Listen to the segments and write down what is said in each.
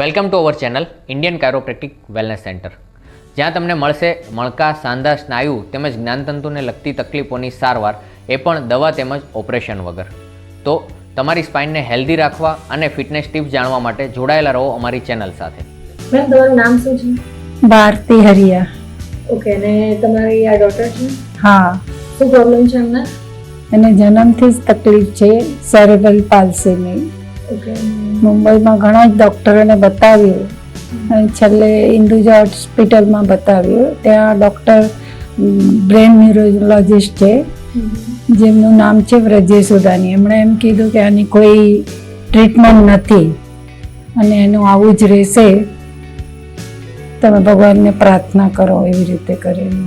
Welcome to our channel Indian chiropractic wellness centre, જ્યાં તમને મળશે મણકા, સાંધા, સ્નાયુ તેમજ જ્ઞાનતંતુને લગતી તકલીફોની સારવાર, એ પણ દવા તેમજ ઓપરેશન વગર. તો તમારી સ્પાઇનને હેલ્ધી રાખવા અને ફિટનેસ ટિપ્સ જાણવા માટે જોડાયેલા રહો અમારી ચેનલ સાથે. મેમ, તમારું નામ શું છે? ભારતી હરિયા. ઓકે, અને તમારી આ ડોટર છે? હા, શું પ્રોબ્લેમ છે એમને? એને જન્મથી જ તકલીફ છે, સેરેબ્રલ પાલ્સીની. ઓકે. મુંબઈમાં ઘણા જ ડૉક્ટરોને બતાવ્યું અને છેલ્લે હિન્દુજા હોસ્પિટલમાં બતાવ્યું. ત્યાં ડૉક્ટર બ્રેન ન્યુરોલોજિસ્ટ છે, જેમનું નામ છે વ્રજેશ સુદાની. એમણે એમ કીધું કે આની કોઈ ટ્રીટમેન્ટ નથી અને એનું આવું જ રહેશે, તમે ભગવાનને પ્રાર્થના કરો. એવી રીતે કરીને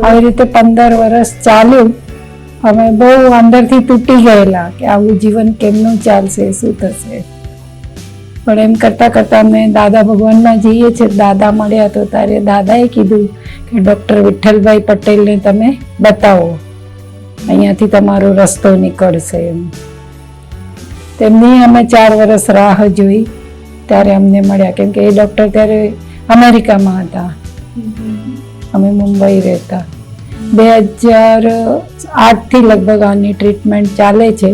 આવી રીતે 15 વર્ષ ચાલ્યું. અમે બહુ અંદરથી તૂટી ગયેલા કે આવું જીવન કેમનું ચાલશે, શું થશે. પણ એમ કરતાં કરતાં અમે દાદા ભગવાનમાં જઈએ છીએ. દાદા મળ્યા તો ત્યારે દાદાએ કીધું કે ડૉક્ટર વિઠ્ઠલભાઈ પટેલને તમે બતાવો, અહીંયાથી તમારો રસ્તો નીકળશે એમ. તેમની અમે 4 વર્ષ રાહ જોઈ, ત્યારે અમને મળ્યા. કેમ કે એ ડૉક્ટર ત્યારે અમેરિકામાં હતા, અમે મુંબઈ રહેતા. 2008થી લગભગ આની ટ્રીટમેન્ટ ચાલે છે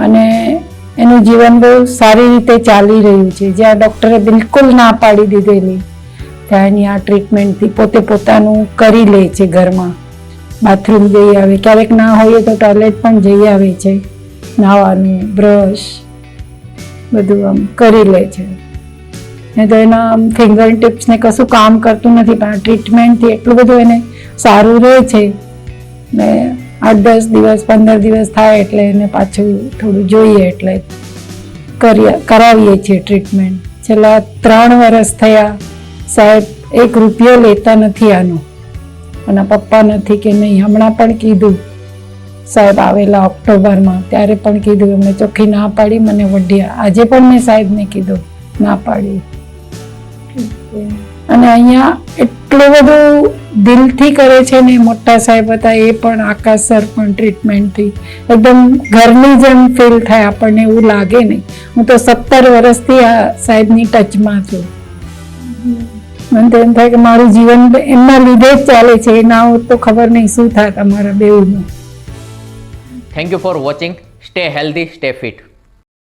અને એનું જીવન બહુ સારી રીતે ચાલી રહ્યું છે. જ્યાં ડૉક્ટરે બિલકુલ ના પાડી દીધેલી, ત્યાંની આ ટ્રીટમેન્ટથી પોતે પોતાનું કરી લે છે. ઘરમાં બાથરૂમ જઈ આવે, ક્યારેક ના હોય તો ટોયલેટ પણ જઈ આવે છે, નાહવાનું, બ્રશ બધું આમ કરી લે છે. ને તો એના ફિંગર ટિપ્સને કશું કામ કરતું નથી, પણ આ ટ્રીટમેન્ટથી એટલું બધું એને સારું રહે છે ને 8-10 દિવસ 15 દિવસ થાય એટલે એને પાછું થોડું જોઈએ એટલે કરાવીએ છીએ ટ્રીટમેન્ટ. છેલ્લા 3 વર્ષ થયા સાહેબ 1 રૂપિયો લેતા નથી આનો, અને પપ્પા નથી કે નહીં. હમણાં પણ કીધું સાહેબ આવેલા ઓક્ટોબરમાં, ત્યારે પણ કીધું, એમને ચોખ્ખી ના પાડી મને વઢ્યા. આજે પણ મેં સાહેબને કીધું, ના પાડી. અને અહીંયા એટલું બધું દિલથી કરે છે ને. મોટા સાહેબ હતા, એ પણ આકાશ સર પણ ટ્રીટમેન્ટથી એકદમ ઘરની જેમ ફીલ થાય આપણને, એવું લાગે નહીં. હું તો 17 વર્ષથી આ સાહેબની ટચમાં છું. મને તો એમ થાય કે મારું જીવન એમના લીધે જ ચાલે છે. એ ના હોત તો ખબર નહીં શું થાય અમારા બેઉનું. Thank you for watching. Stay healthy, stay fit.